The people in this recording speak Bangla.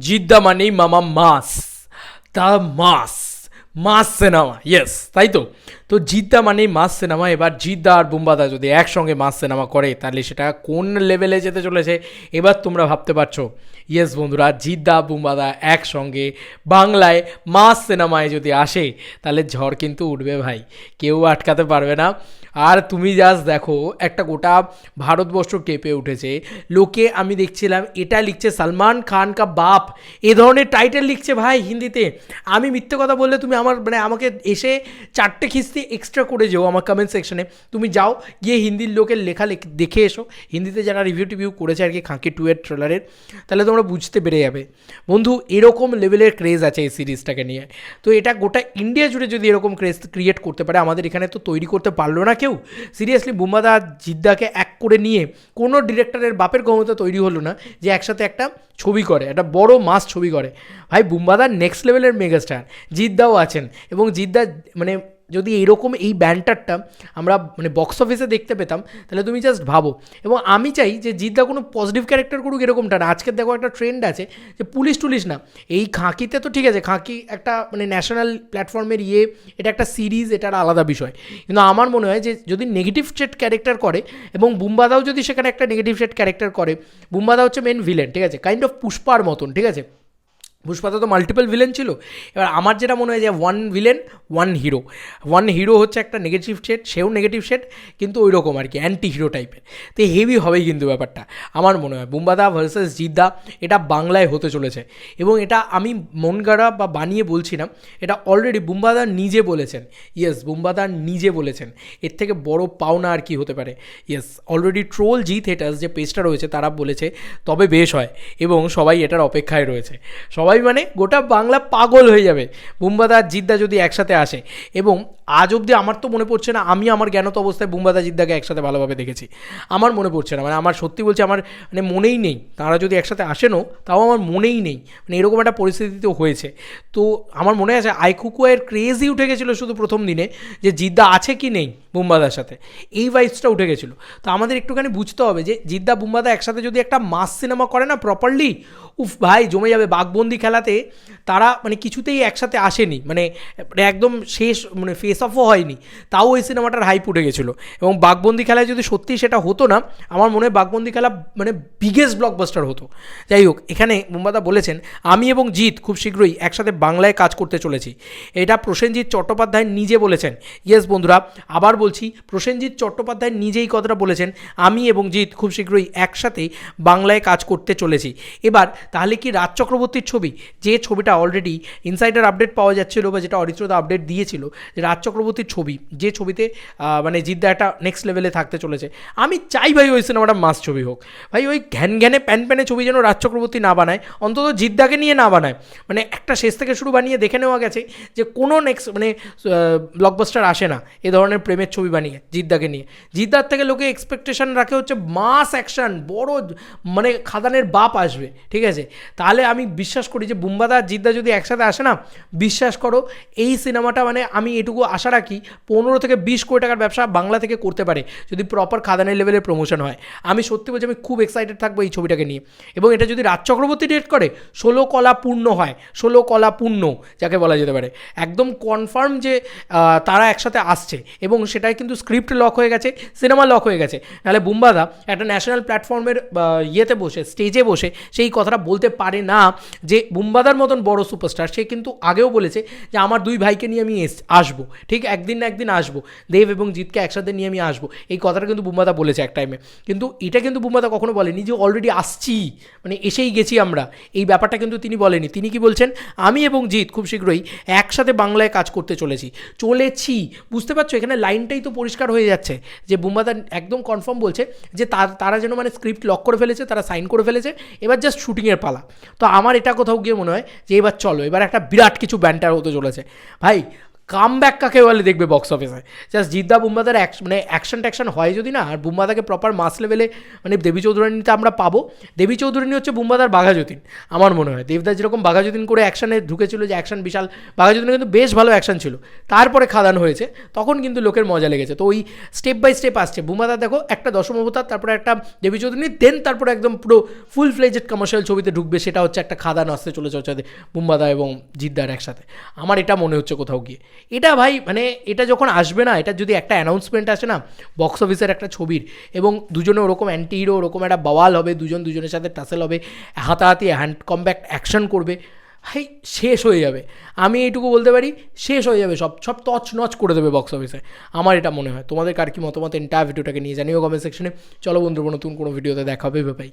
জিদ্দা মানেই মামা mass, the mass, mass cinema, yes তাই তো। তো জিদ্দা মানেই মাস সিনেমা। এবার জিদ্দা আর বুম্বাদা যদি একসঙ্গে মাস সিনেমা করে তাহলে সেটা কোন লেভেলে যেতে চলেছে এবার তোমরা ভাবতে পারছো। ইয়েস বন্ধুরা, জিদ্দা বুম্বাদা একসঙ্গে বাংলায় মাস সিনেমায় যদি আসে তাহলে ঝড় কিন্তু উঠবে ভাই, কেউ আটকাতে পারবে না। আর তুমি জাস্ট দেখো, একটা গোটা ভারতবর্ষ কেঁপে উঠেছে। লোকে আমি দেখছিলাম এটা লিখছে সালমান খান কা বাপ, এ ধরনের টাইটেল লিখছে ভাই হিন্দিতে। আমি মিথ্যে কথা বললে তুমি আমার আমাকে এসে 4টে খিস্তি এক্সট্রা করে যেও আমার কমেন্ট সেকশনে। তুমি যাও গিয়ে হিন্দির লোকের লেখা দেখে এসো, হিন্দিতে যারা রিভিউ টিভিউ করেছে আর কি খাঁকি 2 এর ট্রেলারের, তাহলে তোমরা বুঝতে পেরে যাবে বন্ধু এরকম লেভেলের ক্রেজ আছে এই সিরিজটাকে নিয়ে। তো এটা গোটা ইন্ডিয়া জুড়ে যদি এরকম ক্রেজ ক্রিয়েট করতে পারে, আমাদের এখানে তো তৈরি করতে পারলো না কেউ। সিরিয়াসলি বুম্বাদা জিদ্দাকে এক করে নিয়ে কোনো ডিরেক্টরের বাপের ক্ষমতা তৈরি হলো না যে একসাথে একটা ছবি করে, একটা বড় মাস ছবি করে। ভাই বুম্বাদা নেক্সট লেভেলের মেগাস্টার, জিদ্দাও আছেন, এবং জিদ্দা মানে যদি এইরকম এই ব্যান্ডারটা আমরা বক্স অফিসে দেখতে পেতাম তাহলে তুমি জাস্ট ভাবো। এবং আমি চাই যে জিদ্দা কোনো পজিটিভ ক্যারেক্টার করুক এরকমটা না। আজকের দেখো একটা ট্রেন্ড আছে যে পুলিশ টুলিশ না, এই খাঁকিতে তো ঠিক আছে, খাঁকি একটা ন্যাশনাল প্ল্যাটফর্মের এটা একটা সিরিজ, এটার আলাদা বিষয়। কিন্তু আমার মনে হয় যে যদি নেগেটিভ শেড ক্যারেক্টার করে, এবং বুম্বাদাও যদি সেখানে একটা নেগেটিভ শেড ক্যারেক্টার করে, বুম্বাদা হচ্ছে মেন ভিলেন, ঠিক আছে, কাইন্ড অফ পুষ্পার মতন, ঠিক আছে। পুষ্পাতে তো মাল্টিপল ভিলেন ছিল। এবার আমার যেটা মনে হয় যে one villain one hero, one hero হচ্ছে একটা নেগেটিভ শেড, সেও নেগেটিভ শেড, কিন্তু ওই রকম আর কি অ্যান্টি হিরো টাইপের। তো হেভি হবেই কিন্তু ব্যাপারটা আমার মনে হয়। বুম্বাদা ভার্সেস জিদ্দা এটা বাংলায় হতে চলেছে, এবং এটা আমি মন গড়া বা বানিয়ে বলছি না, এটা অলরেডি বুম্বাদা নিজে বলেছেন। ইয়েস, বুম্বাদা নিজে বলেছেন। এর থেকে বড় পাওনা আর কি হতে পারে। ইয়েস, অলরেডি ট্রোল জি থিয়েটার্স যে পেজটা রয়েছে তারা বলেছে তবে বেশ হয়, এবং সবাই এটার অপেক্ষায় রয়েছে। সবাই গোটা বাংলা পাগল হয়ে যাবে বুম্বাদা আর জিদ্দা যদি একসাথে আসে। এবং আজ অবধি আমার তো মনে পড়ছে না আমি আমার জ্ঞানত অবস্থায় বুম্বাদা জিদ্দাকে একসাথে ভালোভাবে দেখেছি, আমার মনে পড়ছে না। আমার সত্যি বলছি, আমার মনেই নেই তারা যদি একসাথে আসেনও, তাও আমার মনেই নেই। এরকম একটা পরিস্থিতিতেও হয়েছে। তো আমার মনে আছে আইকুকুয়ের ক্রেজই উঠে গেছিলো শুধু প্রথম দিনে, যে জিদ্দা আছে কি নেই বুম্বাদার সাথে, এই ভাইবসটা উঠে গেছিলো। তো আমাদের একটুখানি বুঝতে হবে যে জিদ্দা বুম্বাদা একসাথে যদি একটা মাস সিনেমা করে না প্রপারলি, উফ ভাই জমে যাবে। বাঘবন্দি খেলাতে তারা কিছুতেই একসাথে আসেনি, একদম শেষ ফেস অফও হয়নি, তাও ওই সিনেমাটার হাইপ উঠে গেছিলো। এবং বাঘবন্দি খেলায় যদি সত্যি সেটা হতো না, আমার মনে হয় বাঘবন্দি খেলা বিগেস্ট ব্লকবাস্টার হতো। যাই হোক, এখানে বুম্বাদা বলেছেন আমি এবং জিৎ খুব শীঘ্রই একসাথে বাংলায় কাজ করতে চলেছি, এটা প্রসেনজিৎ চট্টোপাধ্যায় নিজে বলেছেন। ইয়েস বন্ধুরা, আবার বলছি, প্রসেনজিৎ চট্টোপাধ্যায় নিজেই কথাটা বলেছেন, আমি এবং জিৎ খুব শীঘ্রই একসাথে বাংলায় কাজ করতে চলেছি। এবার তাহলে কি রাজ চক্রবর্তীর ছবি, যে ছবিটা অলরেডি ইনসাইডার আপডেট পাওয়া যাচ্ছিল, বা যেটা অরিত্রদা আপডেট দিয়েছিল, যে রাজ চক্রবর্তীর ছবি, যে ছবিতে জিদ্দা একটা নেক্সট লেভেলে থাকতে চলেছে, আমি চাই ভাই ওই সিনেমাটা মাস ছবি হোক। ভাই ওই ঘ্যান ঘ্যানে প্যান প্যানে ছবি যেন রাজ চক্রবর্তী না বানায়, অন্তত জিদ্দাকে নিয়ে না বানায়। একটা শেষ থেকে শুরু বানিয়ে দেখে নেওয়া গেছে যে কোনো নেক্সট ব্লকবাস্টার আসে না এ ধরনের প্রেমের ছবি বানিয়ে জিদ্দাকে নিয়ে। জিদ্দার থেকে লোকে এক্সপেকটেশন রাখে হচ্ছে মাস অ্যাকশন, বড় খাদানের বাপ আসবে, ঠিক আছে। তাহলে আমি বিশ্বাস করি যে বুম্বাদা আর জিদ্দা যদি একসাথে আসে না, বিশ্বাস করো এই সিনেমাটা আমি এটুকু আশা রাখি 15 থেকে 20 কোটি টাকার ব্যবসা বাংলা থেকে করতে পারে যদি প্রপার খাদানের লেভেলের প্রমোশন হয়। আমি সত্যি বলছি, আমি খুব এক্সাইটেড থাকবো এই ছবিটাকে নিয়ে। এবং এটা যদি রাজ চক্রবর্তী ডিরেক্ট করে 16 কলা পূর্ণ হয়, 16 কলা পূর্ণ যাকে বলা যেতে পারে, একদম কনফার্ম যে তারা একসাথে আসছে, এবং সেটাই কিন্তু স্ক্রিপ্ট লক হয়ে গেছে, সিনেমা লক হয়ে গেছে। নাহলে বুম্বাদা একটা ন্যাশনাল প্ল্যাটফর্মের ইয়েতে বসে, স্টেজে বসে সেই কথাটা বলতে পারে না যে বুম্বাদার মতন বড় সুপারস্টার, সে কিন্তু আগেও বলেছে যে আমার 2 ভাইকে নিয়ে আমি আসবো, ঠিক একদিন না একদিন আসবো, দেব এবং জিৎকে একসাথে নিয়ে আমি আসবো, এই কথাটা কিন্তু বুম্বাদা বলেছে এক টাইমে। কিন্তু এটা কিন্তু বুম্বাদা কখনো বলেনি যে অলরেডি আসছি, এসেই গেছি আমরা, এই ব্যাপারটা কিন্তু তিনি বলেনি। তিনি কি বলছেন, আমি এবং জিৎ খুব শীঘ্রই একসাথে বাংলায় কাজ করতে চলেছি। বুঝতে পারছো, এখানে লাইনটাই তো পরিষ্কার হয়ে যাচ্ছে যে বুম্বাদা একদম কনফার্ম বলছে যে তারা যেন স্ক্রিপ্ট লক করে ফেলেছে, তারা সাইন করে ফেলেছে, এবার জাস্ট শুটিংয়ের পালা। তো আমার এটা কোথাও গিয়ে মনে হয় যে এবার চলো, এবার একটা বিরাট কিছু ব্যান্টার হতে চলেছে ভাই। কামব্যাক কাকে বলে দেখবে বক্স অফিসে। জাস্ট জিদ্দা বুম্বাদার মানে অ্যাকশন ট্যাকশন হয় যদি না, আর বুম্বাদাকে প্রপার মাস লেভেলে মানে দেবী চৌধুরানীতে আমরা পাবো। দেবী চৌধুরানী হচ্ছে বুম্বাদার বাঘাযতীন আমার মনে হয়। দেবদাস যেরকম বাঘাযতীন করে অ্যাকশানে ঢুকেছিল, যে অ্যাকশন বিশাল, বাঘাযতীনে কিন্তু বেশ ভালো অ্যাকশন ছিল, তারপরে খাদান হয়েছে, তখন কিন্তু লোকের মজা লেগেছে। তো ওই স্টেপ বাই স্টেপ আসছে। বুম্বাদার দেখো একটা দশম অবতার, তারপরে একটা দেবী চৌধুরী, দেন তারপরে একদম পুরো ফুল ফ্লেজেড কমার্শিয়াল ছবিতে ঢুকবে, সেটা হচ্ছে একটা খাদান আসতে চলেছে হচ্ছে বুম্বাদা এবং জিদ্দার একসাথে। আমার এটা মনে হচ্ছে কোথাও গিয়ে। এটা ভাই মানে এটা যখন আসবে না, এটা যদি একটা অ্যানাউন্সমেন্ট আসে না বক্স অফিসের একটা ছবির, এবং দুজনে ওরকম অ্যান্টি হিরো, ওরকম একটা বাওয়াল হবে, দুজনের সাথে টাসেল হবে, হাতাহাতি হ্যান্ড কম্ব্যাক্ট অ্যাকশন করবে, ভাই শেষ হয়ে যাবে। আমি এইটুকু বলতে পারি, শেষ হয়ে যাবে, সব তছ নচ করে দেবে বক্স অফিসে। আমার এটা মনে হয়। তোমাদের কার কি মতামত এন্টায়ার ভিডিওটাকে নিয়ে জানিও কমেন্ট সেকশনে। চলো বন্ধুরা, নতুন কোনো ভিডিওতে দেখা হবে, বাই।